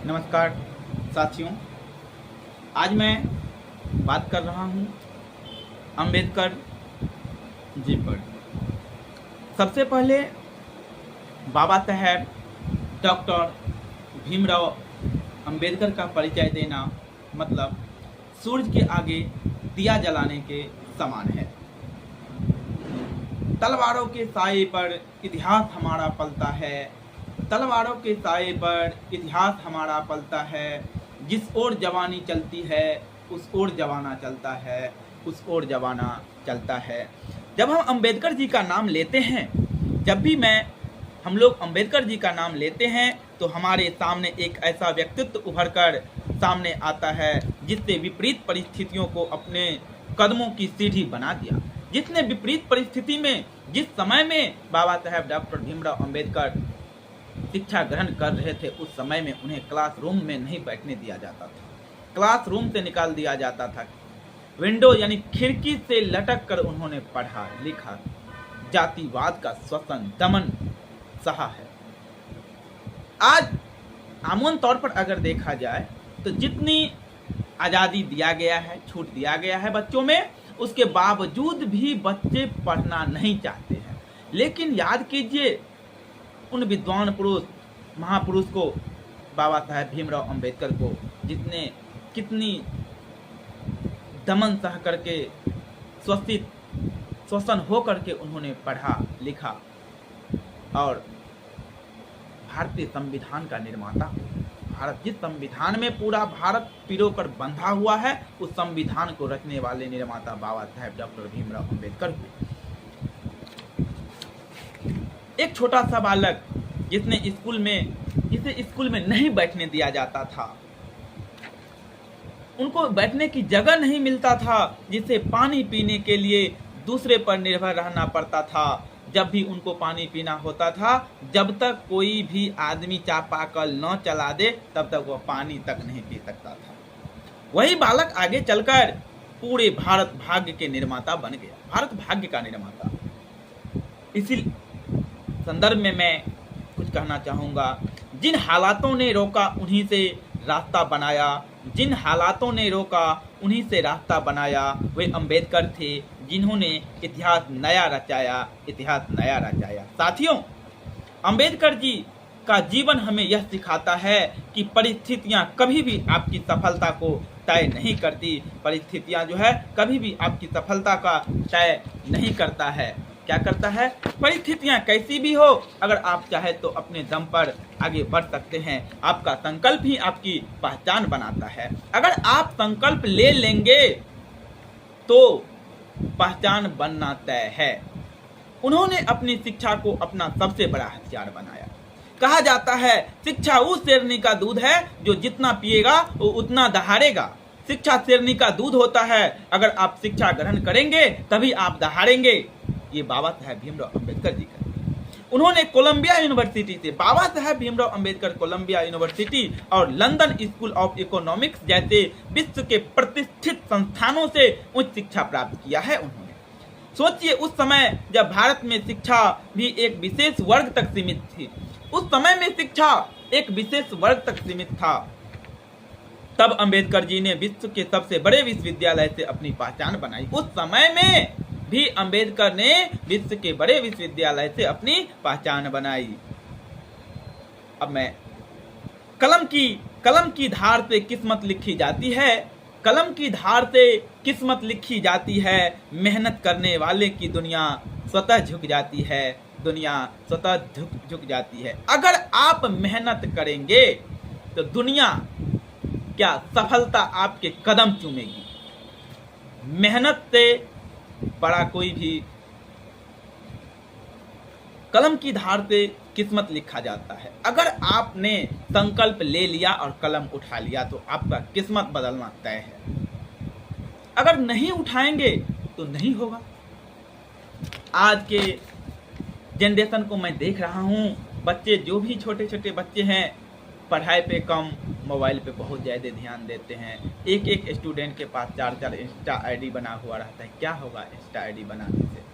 नमस्कार साथियों, आज मैं बात कर रहा हूँ अंबेडकर जी पर। सबसे पहले बाबा साहेब डॉक्टर भीमराव अंबेडकर का परिचय देना मतलब सूरज के आगे दिया जलाने के समान है। तलवारों के साए पर इतिहास हमारा पलता है, तलवारों के साए पर इतिहास हमारा पलता है। जिस ओर जवानी चलती है उस ओर जवाना चलता है, उस ओर जवाना चलता है। जब हम अंबेडकर जी का नाम लेते हैं, जब भी हम लोग अंबेडकर जी का नाम लेते हैं तो हमारे सामने एक ऐसा व्यक्तित्व उभर कर सामने आता है जिसने विपरीत परिस्थितियों को अपने कदमों की सीढ़ी बना दिया। जिसने विपरीत परिस्थिति में, जिस समय में बाबा साहेब डॉक्टर भीमराव अंबेडकर शिक्षा ग्रहण कर रहे थे, उस समय में उन्हें क्लासरूम में नहीं बैठने दिया जाता था, क्लासरूम से निकाल दिया जाता था। विंडो यानी खिड़की से लटक कर उन्होंने पढ़ा लिखा, जातिवाद का शोषण दमन सहा है। आज आमून तौर पर अगर देखा जाए तो जितनी आज़ादी दिया गया है, छूट दिया गया है बच्चों में, उसके बावजूद भी बच्चे पढ़ना नहीं चाहते हैं। लेकिन याद कीजिए उन विद्वान पुरुष, महापुरुष को, बाबा साहेब भीमराव अंबेडकर को, जितने कितनी दमन सह करके, शोषण हो करके उन्होंने पढ़ा लिखा और भारतीय संविधान का निर्माता, भारत जिस संविधान में पूरा भारत पिरोकर बंधा हुआ है, उस संविधान को रचने वाले निर्माता बाबा साहेब डॉक्टर भीमराव अंबेडकर हुए। एक छोटा सा बालक जिसे स्कूल में नहीं बैठने दिया जाता था, उनको बैठने की जगह नहीं मिलता था, जिसे पानी पीने के लिए दूसरे पर निर्भर रहना पड़ता था। जब भी उनको पानी पीना होता था, जब तक कोई भी आदमी चापाकल न चला दे तब तक वह पानी तक नहीं पी सकता था। वही बालक आगे चलकर पूरे भारत भाग्य के निर्माता बन गया, भारत भाग्य का निर्माता। इसी संदर्भ में मैं कुछ कहना चाहूँगा। जिन हालातों ने रोका उन्हीं से रास्ता बनाया, जिन हालातों ने रोका उन्हीं से रास्ता बनाया, वे अंबेडकर थे जिन्होंने इतिहास नया रचाया, इतिहास नया रचाया। साथियों, अंबेडकर जी का जीवन हमें यह सिखाता है कि परिस्थितियां कभी भी आपकी सफलता को तय नहीं करती। परिस्थितियां जो है कभी भी आपकी सफलता का तय नहीं करता है। क्या करता है? परिस्थितियां कैसी भी हो, अगर आप चाहे तो अपने दम पर आगे बढ़ सकते हैं। आपका संकल्प ही आपकी पहचान बनाता है। अगर आप संकल्प ले लेंगे तो पहचान बनना तय है। उन्होंने अपनी शिक्षा को अपना सबसे बड़ा हथियार बनाया। कहा जाता है शिक्षा उस शेरनी का दूध है जो जितना पिएगा वो उतना दहाड़ेगा। शिक्षा शेरनी का दूध होता है, अगर आप शिक्षा ग्रहण करेंगे तभी आप दहाड़ेंगे। ये बाबा साहेब भीमराव अंबेडकर जी का। उन्होंने कोलंबिया यूनिवर्सिटी से, बाबा साहेब भीमराव अंबेडकर कोलंबिया यूनिवर्सिटी और लंदन स्कूल ऑफ इकोनॉमिक्स जैसे विश्व के प्रतिष्ठित संस्थानों से उच्च शिक्षा प्राप्त किया है उन्होंने। सोचिए, उस समय जब भारत में शिक्षा भी एक विशेष वर्ग तक सीमित थी, उस समय में शिक्षा एक विशेष वर्ग तक सीमित था, तब अंबेडकर जी ने विश्व के सबसे बड़े विश्वविद्यालय से अपनी पहचान बनाई। उस समय में भी अंबेडकर ने विश्व के बड़े विश्वविद्यालय से अपनी पहचान बनाई। अब मैं कलम की धार से किस्मत लिखी जाती है, कलम की धार से किस्मत लिखी जाती है। मेहनत करने वाले की दुनिया स्वतः झुक जाती है, दुनिया स्वतः झुक जाती है। अगर आप मेहनत करेंगे तो दुनिया क्या सफलता आपके कदम चूमेगी। मेहनत से बड़ा कोई भी, कलम की धार से किस्मत लिखा जाता है। अगर आपने संकल्प ले लिया और कलम उठा लिया तो आपका किस्मत बदलना तय है। अगर नहीं उठाएंगे तो नहीं होगा। आज के जनरेशन को मैं देख रहा हूँ, बच्चे जो भी छोटे छोटे बच्चे हैं पढ़ाई पे कम, मोबाइल पे बहुत ज़्यादा ध्यान देते हैं। एक स्टूडेंट के पास 4 इंस्टा आईडी बना हुआ रहता है। क्या होगा इंस्टा आईडी बनाने से?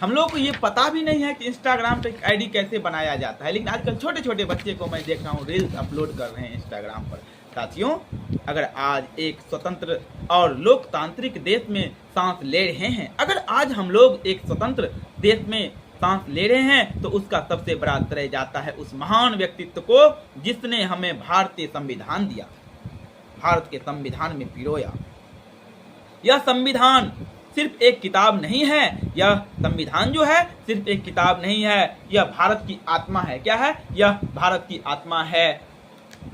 हम लोग को ये पता भी नहीं है कि इंस्टाग्राम पे एक आईडी कैसे बनाया जाता है, लेकिन आजकल छोटे छोटे बच्चे को मैं देख रहा हूँ रील्स अपलोड कर रहे हैं इंस्टाग्राम पर। साथियों, अगर आज एक स्वतंत्र और लोकतांत्रिक देश में सांस ले रहे हैं, अगर आज हम लोग एक स्वतंत्र देश में सांस ले रहे हैं, तो उसका सबसे बड़ा श्रेय जाता है उस महान व्यक्तित्व को जिसने हमें भारतीय संविधान दिया, भारत के संविधान में पिरोया। यह संविधान सिर्फ एक किताब नहीं है, यह संविधान जो है सिर्फ एक किताब नहीं है, यह भारत की आत्मा है। क्या है? यह भारत की आत्मा है।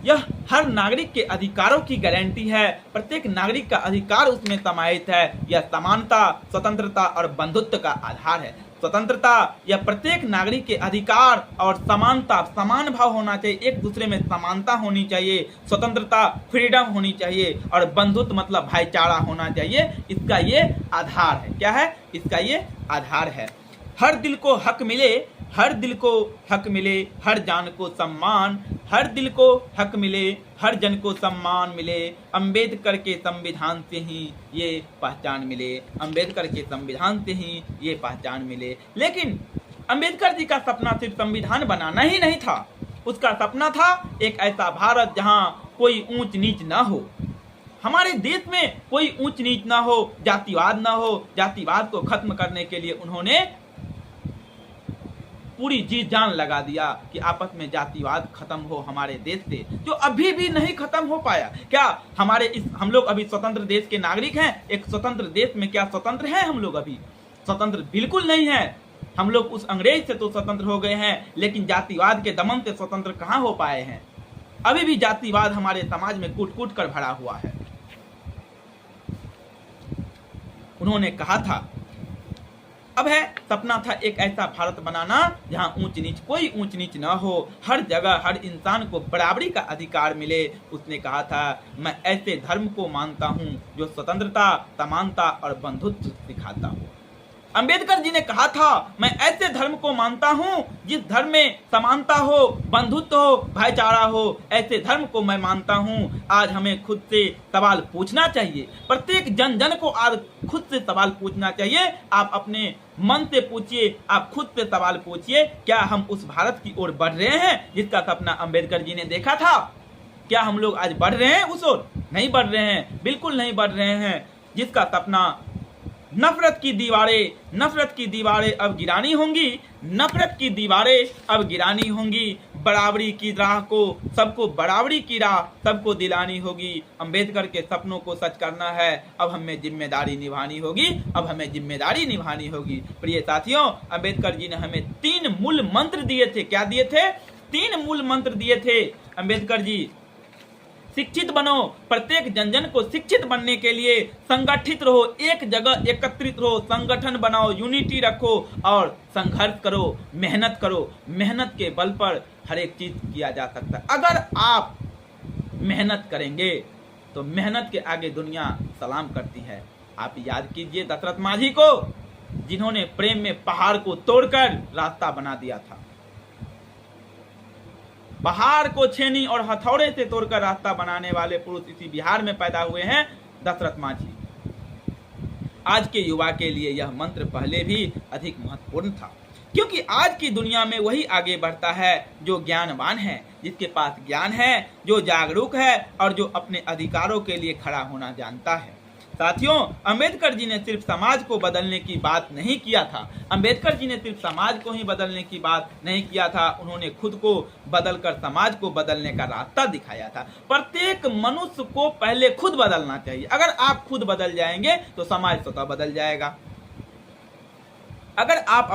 यह हर नागरिक के अधिकारों की गारंटी है, प्रत्येक नागरिक का अधिकार उसमें समाहित है। यह समानता, स्वतंत्रता और बंधुत्व का आधार है। स्वतंत्रता, यह प्रत्येक नागरिक के अधिकार और समानता, समान भाव होना चाहिए, एक दूसरे में समानता होनी चाहिए। स्वतंत्रता, फ्रीडम होनी चाहिए, और बंधुत्व मतलब भाईचारा होना चाहिए। इसका ये आधार है। क्या है? इसका ये आधार है। हर दिल को हक मिले, हर दिल को हक मिले, हर जान को सम्मान, हर दिल को हक मिले, हर जन को सम्मान मिले, अंबेडकर के संविधान से ही ये पहचान मिले, अंबेडकर के संविधान से ही ये पहचान मिले। लेकिन अंबेडकर जी का सपना सिर्फ संविधान बनाना ही नहीं था, उसका सपना था एक ऐसा भारत जहां कोई ऊंच नीच ना हो, हमारे देश में कोई ऊंच नीच ना हो, जातिवाद ना हो। जातिवाद को खत्म करने के लिए उन्होंने पूरी जी जान लगा दिया कि आपस में जातिवाद खत्म हो हमारे देश से, जो अभी भी नहीं खत्म हो पाया। क्या हम लोग अभी स्वतंत्र देश के नागरिक हैं? एक स्वतंत्र देश में क्या स्वतंत्र हैं हम लोग? अभी स्वतंत्र बिल्कुल नहीं है। हम लोग उस अंग्रेज से तो स्वतंत्र हो गए हैं, लेकिन जातिवाद के दमन से स्वतंत्र कहां हो पाए हैं? अभी भी जातिवाद हमारे समाज में कूट कूट कर भरा हुआ है। उन्होंने कहा था, अब है सपना था एक ऐसा भारत बनाना जहां ऊंच नीच, कोई ऊंच नीच ना हो, हर जगह हर इंसान को बराबरी का अधिकार मिले। उसने कहा था, मैं ऐसे धर्म को मानता हूं जो स्वतंत्रता, समानता और बंधुत्व सिखाता हो। अंबेडकर जी ने कहा था, मैं ऐसे धर्म को मानता हूं जिस धर्म में समानता हो, बंधुत्व हो, भाईचारा हो, ऐसे धर्म को मैं मानता हूं। आज हमें खुद से सवाल पूछना चाहिए, प्रत्येक जन जन को आज खुद से सवाल पूछना चाहिए। आप अपने मन से पूछिए, आप खुद से सवाल पूछिए, क्या हम उस भारत की ओर बढ़ रहे हैं जिसका सपना अंबेडकर जी ने देखा था? क्या हम लोग आज बढ़ रहे हैं उस ओर? नहीं बढ़ रहे हैं, बिल्कुल नहीं बढ़ रहे हैं। जिसका सपना नफरत की दीवारें अब गिरानी होंगी, नफरत की दीवारें अब गिरानी होंगी, बराबरी की राह को सबको, बराबरी की राह सबको दिलानी होगी। अंबेडकर के सपनों को सच करना है, अब हमें जिम्मेदारी निभानी होगी, अब हमें जिम्मेदारी निभानी होगी। प्रिय साथियों, अंबेडकर जी ने हमें 3 मूल मंत्र दिए थे। क्या दिए थे? 3 मूल मंत्र दिए थे अंबेडकर जी। शिक्षित बनो, प्रत्येक जन जन को शिक्षित बनने के लिए संगठित रहो, एक जगह एकत्रित रहो, संगठन बनाओ, यूनिटी रखो और संघर्ष करो, मेहनत करो। मेहनत के बल पर हर एक चीज किया जा सकता है। अगर आप मेहनत करेंगे तो मेहनत के आगे दुनिया सलाम करती है। आप याद कीजिए दशरथ माझी को, जिन्होंने प्रेम में पहाड़ को तोड़कर रास्ता बना दिया था। पहाड़ को छेनी और हथौड़े से तोड़कर रास्ता बनाने वाले पुरुष इसी बिहार में पैदा हुए हैं, दशरथ माझी। आज के युवा के लिए यह मंत्र पहले भी अधिक महत्वपूर्ण था, क्योंकि आज की दुनिया में वही आगे बढ़ता है जो ज्ञानवान है, जिसके पास ज्ञान है, जो जागरूक है और जो अपने अधिकारों के लिए खड़ा होना जानता है। साथियों, अंबेडकर जी ने सिर्फ समाज को बदलने की बात नहीं किया था। अंबेडकर जी ने सिर्फ समाज को ही बदलने की बात नहीं किया था, उन्होंने खुद को बदलकर समाज को बदलने का रास्ता दिखाया था। प्रत्येक मनुष्य को पहले खुद बदलना चाहिए। अगर आप खुद बदल जाएंगे तो समाज स्वतः बदल जाएगा। अगर आप